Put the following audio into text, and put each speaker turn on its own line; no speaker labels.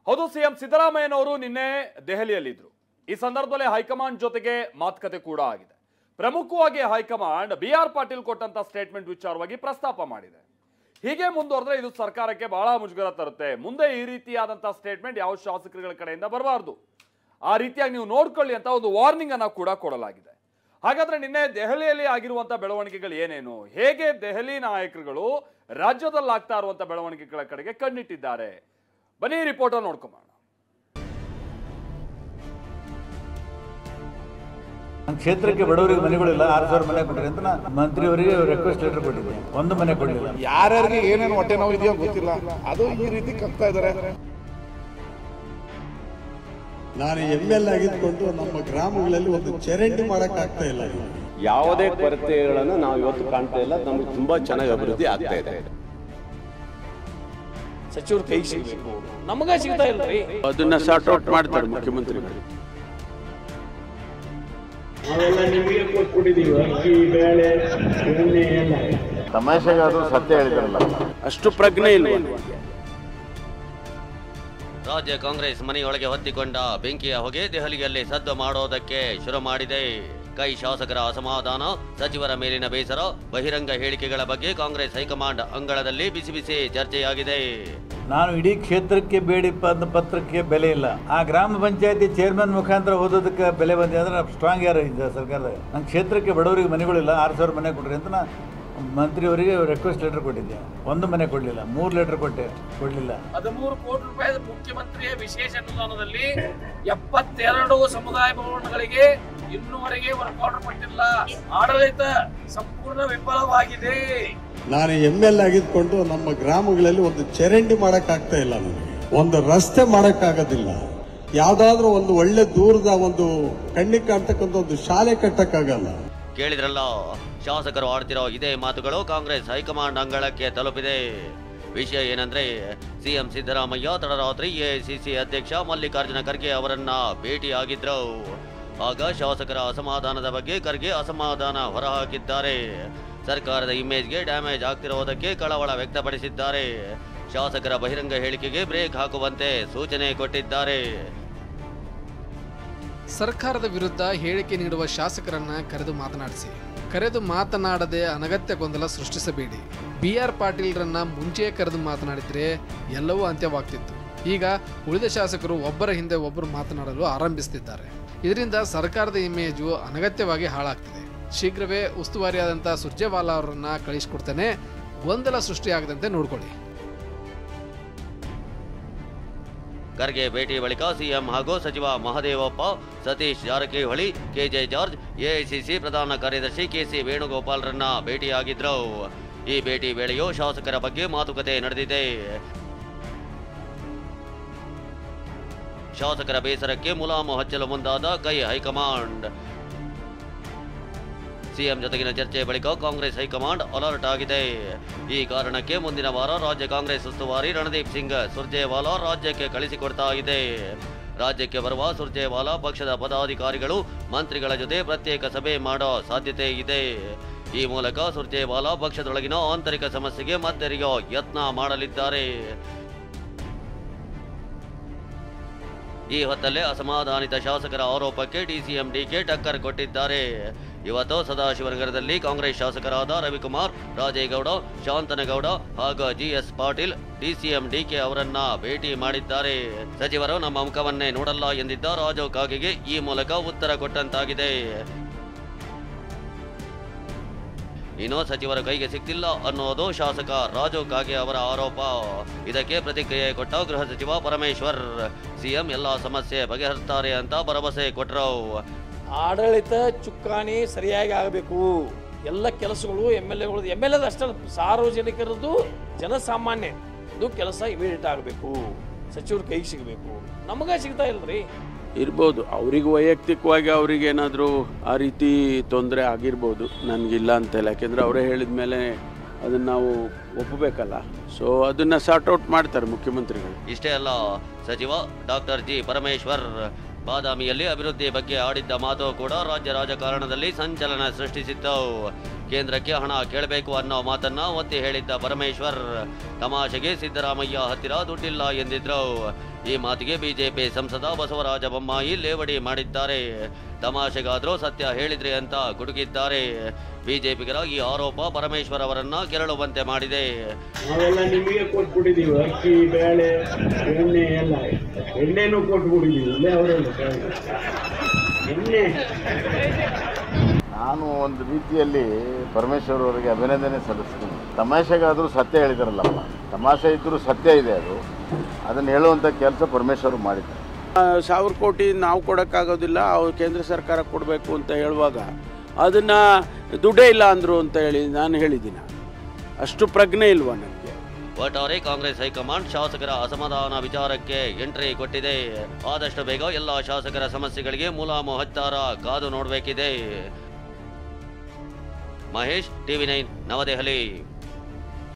ಹೌದು, ಸಿಎಂ ಸಿದ್ದರಾಮಯ್ಯನವರು ನಿನ್ನೆ ದೆಹಲಿಯಲ್ಲಿದ್ದರು. ಈ ಸಂದರ್ಭದಲ್ಲಿ ಹೈಕಮಾಂಡ್ ಜೊತೆಗೆ ಮಾತುಕತೆ ಕೂಡ ಆಗಿದೆ. ಪ್ರಮುಖವಾಗಿ ಹೈಕಮಾಂಡ್ BR ಪಾಟೀಲ್ ಕೊಟ್ಟಂತ ಸ್ಟೇಟ್ಮೆಂಟ್ ವಿಚಾರವಾಗಿ ಪ್ರಸ್ತಾಪ ಮಾಡಿದೆ. ಹೀಗೆ ಮುಂದುವರೆದ್ರೆ ಇದು ಸರ್ಕಾರಕ್ಕೆ ಬಹಳ ಮುಜುಗರ ತರುತ್ತೆ. ಮುಂದೆ ಈ ರೀತಿಯಾದಂತಹ ಸ್ಟೇಟ್ಮೆಂಟ್ ಯಾವ ಶಾಸಕರುಗಳ ಕಡೆಯಿಂದ ಬರಬಾರದು, ಆ ರೀತಿಯಾಗಿ ನೀವು ನೋಡ್ಕೊಳ್ಳಿ ಅಂತ ಒಂದು ವಾರ್ನಿಂಗ್ ಅನ್ನ ಕೂಡ ಕೊಡಲಾಗಿದೆ. ಹಾಗಾದ್ರೆ ನಿನ್ನೆ ದೆಹಲಿಯಲ್ಲಿ ಆಗಿರುವಂತಹ ಬೆಳವಣಿಗೆಗಳು ಏನೇನು, ಹೇಗೆ ದೆಹಲಿ ನಾಯಕರುಗಳು ರಾಜ್ಯದಲ್ಲಿ ಆಗ್ತಾ ಇರುವಂತಹ ಬೆಳವಣಿಗೆಗಳ ಕಡೆಗೆ ಕಣ್ಣಿಟ್ಟಿದ್ದಾರೆ, ಬನ್ನಿ ರಿಪೋರ್ಟ್ ನೋಡ್ಕೊಂಬೋಣ.
ನಮ್ಮ ಕ್ಷೇತ್ರಕ್ಕೆ ಬಡವರಿಗೆ ಮನೆಗಳಿಲ್ಲ, 6,000 ಮನೆ ಕೊಡ್ರಿ ಅಂತ ಮಂತ್ರಿಯವರಿಗೆ ರಿಕ್ವೆಸ್ಟ್ ಲೆಟರ್ ಕೊಟ್ಟಿದ್ದೆ. ಒಂದು ಮನೆ ಕೊಡಲಿಲ್ಲ.
ಯಾರ್ಯಾರಿಗೆ ಏನೇನು ಹೊಟ್ಟೆ ನೋವು ಇದೆಯೋ ಗೊತ್ತಿಲ್ಲ, ಅದು ಈ ರೀತಿ ಕಗ್ತಾ ಇದ್ದಾರೆ.
ನಾನು ML ಆಗಿದ್ಕೊಂಡು ನಮ್ಮ ಗ್ರಾಮಗಳಲ್ಲಿ ಒಂದು ಚರಂಡಿ ಮಾಡಕ್ ಆಗ್ತಾ ಇಲ್ಲ.
ಯಾವುದೇ ಕೊರತೆಗಳನ್ನು ನಾವು ಇವತ್ತು ಕಾಣ್ತಾ ಇಲ್ಲ. ನಮಗೆ ತುಂಬಾ ಚೆನ್ನಾಗಿ ಅಭಿವೃದ್ಧಿ ಆಗ್ತಾ ಇದೆ.
ಸಚಿವರು ಕೈ ಸಿಗಬೇಕು, ನಮಗ ಸಿಗ್ತಾ ಇಲ್ಲ ರೀ.
ಅದನ್ನ ಸಾರ್ಟ್ ಔಟ್ ಮಾಡ್ತಾರೆ ಮುಖ್ಯಮಂತ್ರಿಗಳು.
ತಮಾಷೆಗಾದ್ರೂ ಸತ್ಯ ಹೇಳಿದ್ರಲ್ಲ,
ಅಷ್ಟು ಪ್ರಜ್ಞೆ ಇಲ್ಲ.
ರಾಜ್ಯ ಕಾಂಗ್ರೆಸ್ ಮನೆಯೊಳಗೆ ಹೊತ್ತಿಕೊಂಡ ಬೆಂಕಿಯ ಹೊಗೆ ದೆಹಲಿಯಲ್ಲಿ ಸದ್ದು ಮಾಡೋದಕ್ಕೆ ಶುರು ಮಾಡಿದೆ. ಕೈ ಶಾಸಕರ ಅಸಮಾಧಾನ, ಸಚಿವರ ಮೇಲಿನ ಬೇಸರ, ಬಹಿರಂಗ ಹೇಳಿಕೆಗಳ ಬಗ್ಗೆ ಕಾಂಗ್ರೆಸ್ ಹೈಕಮಾಂಡ್ ಅಂಗಳದಲ್ಲಿ ಬಿಸಿ ಬಿಸಿ ಚರ್ಚೆಯಾಗಿದೆ.
ನಾನು ಇಡೀ ಕ್ಷೇತ್ರಕ್ಕೆ ಬೇಡಿ ಪತ್ರಕ್ಕೆ ಬೆಲೆ ಇಲ್ಲ. ಆ ಗ್ರಾಮ ಪಂಚಾಯತಿ ಚೇರ್ಮನ್ ಮುಖಾಂತರ ಓದೋದಕ್ಕೆ ಬೆಲೆ ಬಂದಿದೆ ಅಂದ್ರೆ ಸ್ಟ್ರಾಂಗ್ ಯಾರು ಇದೆ ಸರ್ಕಾರದಾಗ. ನನ್ನ ಕ್ಷೇತ್ರಕ್ಕೆ ಬಡವರಿಗೆ ಮನೆಗಳಿಲ್ಲ, 6,000 ಮನೆ ಕೊಡ್ರಿ ಅಂತ ಮಂತ್ರಿಯವರಿಗೆ ರಿಕ್ವೆಸ್ಟ್ ಲೆಟರ್ ಕೊಟ್ಟಿದ್ದೆ. ಒಂದು ಮನೆ ಕೊಡಲಿಲ್ಲ, 3 ಲೆಟರ್ ಕೊಡಲಿಲ್ಲ.
13 ಕೋಟಿ ರೂಪಾಯಿ ಮುಖ್ಯಮಂತ್ರಿಯ ವಿಶೇಷ ಅನುದಾನದಲ್ಲಿ 72 ಸಮುದಾಯ ಭವನಗಳಿಗೆ ಇನ್ನೂವರೆಗೆ ವರ್ಕ್ ಆರ್ಡರ್ ಪಟ್ಟಿಲ್ಲ. ಆಡಳಿತ ಸಂಪೂರ್ಣ ವಿಫಲವಾಗಿದೆ.
ನಾನು ML ಆಗಿದ್ಕೊಂಡು ನಮ್ಮ ಗ್ರಾಮಗಳಲ್ಲಿ ಒಂದು ಚರಂಡಿ ಮಾಡಕ್ ಆಗ್ತಾ ಇಲ್ಲ, ನನಗೆ ಒಂದು ರಸ್ತೆ ಮಾಡಕ್ ಆಗೋದಿಲ್ಲ. ಯಾವ್ದಾದ್ರೂ ಒಂದು ಒಳ್ಳೆ ದೂರದ ಒಂದು ಕಣ್ಣಿಗೆ ಕಾಣ್ತಕ್ಕಂಥ ಒಂದು ಶಾಲೆ ಕಟ್ಟಕ್ಕಾಗಲ್ಲ.
ಕೇಳಿದ್ರಲ್ಲ, ಶಾಸಕರು ಆಡ್ತಿರೋ ಇದೇ ಮಾತುಗಳು ಕಾಂಗ್ರೆಸ್ ಹೈಕಮಾಂಡ್ ಅಂಗಳಕ್ಕೆ ತಲುಪಿದೆ. ವಿಷಯ ಏನಂದ್ರೆ, ಸಿಎಂ ಸಿದ್ದರಾಮಯ್ಯ ತಡರಾತ್ರಿ AICC ಅಧ್ಯಕ್ಷ ಮಲ್ಲಿಕಾರ್ಜುನ ಖರ್ಗೆ ಅವರನ್ನ ಭೇಟಿಯಾಗಿದ್ರು. ಆಗ ಶಾಸಕರ ಅಸಮಾಧಾನದ ಬಗ್ಗೆ ಖರ್ಗೆ ಅಸಮಾಧಾನ ಹೊರಹಾಕಿದ್ದಾರೆ. ಸರ್ಕಾರದ ಇಮೇಜ್ಗೆ ಡ್ಯಾಮೇಜ್ ಆಗ್ತಿರೋದಕ್ಕೆ ಕಳವಳ ವ್ಯಕ್ತಪಡಿಸಿದ್ದಾರೆ. ಶಾಸಕರ ಬಹಿರಂಗ ಹೇಳಿಕೆಗೆ ಬ್ರೇಕ್ ಹಾಕುವಂತೆ ಸೂಚನೆ ಕೊಟ್ಟಿದ್ದಾರೆ.
ಸರ್ಕಾರದ ವಿರುದ್ಧ ಹೇಳಿಕೆ ನೀಡುವ ಶಾಸಕರನ್ನ ಕರೆದು ಮಾತನಾಡದೆ ಅನಗತ್ಯ ಗೊಂದಲ ಸೃಷ್ಟಿಸಬೇಡಿ. BR ಪಾಟೀಲ್ರನ್ನ ಮುಂಚೆ ಕರೆದು ಮಾತನಾಡಿದ್ರೆ ಎಲ್ಲವೂ ಅಂತ್ಯವಾಗ್ತಿತ್ತು. ಈಗ ಉಳಿದ ಶಾಸಕರು ಒಬ್ಬರ ಹಿಂದೆ ಒಬ್ಬರು ಮಾತನಾಡಲು ಆರಂಭಿಸುತ್ತಿದ್ದಾರೆ. ಇದರಿಂದ ಸರ್ಕಾರದ ಇಮೇಜು ಅನಗತ್ಯವಾಗಿ ಹಾಳಾಗ್ತಿದೆ. ಶೀಘ್ರವೇ ಉಸ್ತುವಾರಿಯಾದಂಥ ಸುರ್ಜೇವಾಲಾ ಅವರನ್ನ ಕಳಿಸಿಕೊಡ್ತೇನೆ, ಗೊಂದಲ ಸೃಷ್ಟಿಯಾಗದಂತೆ ನೋಡ್ಕೊಳ್ಳಿ.
ಖರ್ಗೆ ಭೇಟಿ ಬಳಿಕ ಸಿಎಂ ಹಾಗೂ ಸಚಿವ Mahadevappa, Satish Jarkiholi, KJ George, AICC ಪ್ರಧಾನ ಕಾರ್ಯದರ್ಶಿ KC ವೇಣುಗೋಪಾಲ್ರನ್ನ ಭೇಟಿಯಾಗಿದ್ರು. ಈ ಭೇಟಿ ವೇಳೆಯೂ ಶಾಸಕರ ಬಗ್ಗೆ ಮಾತುಕತೆ ನಡೆದಿದೆ. ಶಾಸಕರ ಬೇಸರಕ್ಕೆ ಮುಲಾಮು ಹಚ್ಚಲು ಮುಂದಾದ ಕೈ ಹೈಕಮಾಂಡ್. ಸಿಎಂ ಜೊತೆಗಿನ ಚರ್ಚೆ ಬಳಿಕ ಕಾಂಗ್ರೆಸ್ ಹೈಕಮಾಂಡ್ ಅಲರ್ಟ್ ಆಗಿದೆ. ಈ ಕಾರಣಕ್ಕೆ ಮುಂದಿನ ವಾರ ರಾಜ್ಯ ಕಾಂಗ್ರೆಸ್ ಉಸ್ತುವಾರಿ ರಣದೀಪ್ ಸಿಂಗ್ ಸುರ್ಜೇವಾಲಾ ರಾಜ್ಯಕ್ಕೆ ಕಳಿಸಿಕೊಡ್ತಾ ಇದೆ. ರಾಜ್ಯಕ್ಕೆ ಬರುವ ಸುರ್ಜೇವಾಲಾ ಪಕ್ಷದ ಪದಾಧಿಕಾರಿಗಳು, ಮಂತ್ರಿಗಳ ಜೊತೆ ಪ್ರತ್ಯೇಕ ಸಭೆ ಮಾಡೋ ಸಾಧ್ಯತೆ ಇದೆ. ಈ ಮೂಲಕ ಸುರ್ಜೇವಾಲಾ ಪಕ್ಷದೊಳಗಿನ ಆಂತರಿಕ ಸಮಸ್ಯೆಗೆ ಮಧ್ಯೆರಿಯೋ ಯತ್ನ ಮಾಡಲಿದ್ದಾರೆ. ಈ ಹೊತ್ತಲ್ಲೇ ಅಸಮಾಧಾನಿತ ಶಾಸಕರ ಆರೋಪಕ್ಕೆ DCM DK ಟಕ್ಕರ್ ಕೊಟ್ಟಿದ್ದಾರೆ. ಇವತ್ತು ಸದಾಶಿವನಗರದಲ್ಲಿ ಕಾಂಗ್ರೆಸ್ ಶಾಸಕರಾದ ರವಿಕುಮಾರ್, ರಾಜೇಗೌಡ, ಶಾಂತನಗೌಡ ಹಾಗೂ GS ಪಾಟೀಲ್ DCM DK ಅವರನ್ನ ಭೇಟಿ ಮಾಡಿದ್ದಾರೆ. ಸಚಿವರು ನಮ್ಮ ಮುಖವನ್ನೇ ನೋಡಲ್ಲ ಎಂದಿದ್ದ ರಾಜು ಕಾಗೆಗೆ ಈ ಮೂಲಕ ಉತ್ತರ ಕೊಟ್ಟಂತಾಗಿದೆ. ಇನ್ನು ಸಚಿವರ ಕೈಗೆ ಸಿಕ್ತಿಲ್ಲ ಅನ್ನೋದು ಶಾಸಕ ರಾಜು ಕಾಗೆ ಅವರ ಆರೋಪ. ಇದಕ್ಕೆ ಪ್ರತಿಕ್ರಿಯೆ ಕೊಟ್ಟ ಗೃಹ ಸಚಿವ ಪರಮೇಶ್ವರ್, ಸಿಎಂ ಎಲ್ಲ ಸಮಸ್ಯೆ ಬಗೆಹರಿಸ್ತಾರೆ ಅಂತ ಭರವಸೆ ಕೊಟ್ಟರು.
ಆಡಳಿತ ಚುಕ್ಕಾಣಿ ಸರಿಯಾಗಿ ಆಗಬೇಕು. ಎಲ್ಲ ಕೆಲಸಗಳು MLA ಅಷ್ಟೇ, ಸಾರ್ವಜನಿಕರದ್ದು, ಜನಸಾಮಾನ್ಯದು ಕೆಲಸ ಇಮಿಡಿಯೇಟ್ ಆಗಬೇಕು. ಸಚಿವರು ಕೈ ಸಿಗಬೇಕು, ನಮಗ ಸಿಗ್ತಾ ಇಲ್ರಿ.
ಇರ್ಬೋದು, ಅವ್ರಿಗೆ ವೈಯಕ್ತಿಕವಾಗಿ ಅವ್ರಿಗೇನಾದರೂ ಆ ರೀತಿ ತೊಂದರೆ ಆಗಿರ್ಬೋದು, ನನಗಿಲ್ಲ ಅಂತಿಲ್ಲ. ಯಾಕೆಂದರೆ ಅವರೇ ಹೇಳಿದ ಮೇಲೆ ಅದನ್ನು ನಾವು ಒಪ್ಪಬೇಕಲ್ಲ. ಸೊ ಅದನ್ನು ಸಾರ್ಟ್ ಔಟ್ ಮಾಡ್ತಾರೆ ಮುಖ್ಯಮಂತ್ರಿಗಳು.
ಇಷ್ಟೇ ಅಲ್ಲ, ಸಚಿವ ಡಾಕ್ಟರ್ G ಪರಮೇಶ್ವರ್ ಬಾದಾಮಿಯಲ್ಲಿ ಅಭಿವೃದ್ಧಿ ಬಗ್ಗೆ ಆಡಿದ್ದ ಮಾತು ಕೂಡ ರಾಜ್ಯ ರಾಜಕಾರಣದಲ್ಲಿ ಸಂಚಲನ ಸೃಷ್ಟಿಸಿತ್ತು. ಕೇಂದ್ರಕ್ಕೆ ಹಣ ಕೇಳಬೇಕು ಅನ್ನೋ ಮಾತನ್ನ ಒತ್ತಿ ಹೇಳಿದ್ದ ಪರಮೇಶ್ವರ್, ತಮಾಷೆಗೆ ಸಿದ್ದರಾಮಯ್ಯ ಹತ್ತಿರ ದುಡ್ಡಿಲ್ಲ ಎಂದಿದ್ರು. ಈ ಮಾತಿಗೆ ಬಿಜೆಪಿ ಸಂಸದ ಬಸವರಾಜ ಬೊಮ್ಮಾಯಿ ಲೇವಡಿ ಮಾಡಿದ್ದಾರೆ. ತಮಾಷೆಗಾದ್ರೂ ಸತ್ಯ ಹೇಳಿದ್ರಿ ಅಂತ ಗುಡುಗಿದ್ದಾರೆ. ಬಿಜೆಪಿಗರ ಈ ಆರೋಪ ಪರಮೇಶ್ವರ್ ಅವರನ್ನ ಕೆರಳುವಂತೆ ಮಾಡಿದೆ.
ನಾವೆಲ್ಲ ನಿಮಗೆ ಕೊಟ್ಬಿಟ್ಟಿದೀವಿ, ಅಕ್ಕಿ ಬೇಳೆ ಎಣ್ಣೆ ಎಲ್ಲ, ಎಣ್ಣೆನೂ ಕೊಟ್ಬಿಟ್ಟಿದೀವಿ. ಇಲ್ಲೇ ಅವರಲ್ಲ ಎಣ್ಣೆ.
ನಾನು ಒಂದು ರೀತಿಯಲ್ಲಿ ಪರಮೇಶ್ವರ್ ಅವರಿಗೆ ಅಭಿನಂದನೆ ಸಲ್ಲಿಸ್ತೀನಿ. ತಮಾಷೆಗಾದರೂ ಸತ್ಯ ಹೇಳಿದಾರಲ್ಲಪ್ಪ, ತಮಾಷೆ ಇದ್ದರೂ ಸತ್ಯ ಇದೆ, ಅದನ್ನು ಹೇಳುವಂಥ ಕೆಲಸ ಪರಮೇಶ್ವರ್ ಮಾಡಿದ್ದಾರೆ.
1,000 ಕೋಟಿ ನಾವು ಕೊಡೋಕ್ಕಾಗೋದಿಲ್ಲ, ಅವ್ರು ಕೇಂದ್ರ ಸರ್ಕಾರ ಕೊಡಬೇಕು ಅಂತ ಹೇಳುವಾಗ ಅದನ್ನು ದುಡ್ಡೇ ಇಲ್ಲ ಅಂದರು ಅಂತ ಹೇಳಿ ನಾನು ಹೇಳಿದ್ದೀನಿ. ಅಷ್ಟು ಪ್ರಜ್ಞೆ ಇಲ್ವಾ ನನಗೆ?
ಒಟ್ಟಾರೆ ಕಾಂಗ್ರೆಸ್ ಹೈಕಮಾಂಡ್ ಶಾಸಕರ ಅಸಮಾಧಾನ ವಿಚಾರಕ್ಕೆ ಎಂಟ್ರಿ ಕೊಟ್ಟಿದೆ. ಆದಷ್ಟು ಬೇಗ ಎಲ್ಲ ಶಾಸಕರ ಸಮಸ್ಯೆಗಳಿಗೆ ಮುಲಾಮು ಹಚ್ಚಾರ ಕಾದು ನೋಡಬೇಕಿದೆ. ಮಹೇಶ್, TV9 ನವದೆಹಲಿ.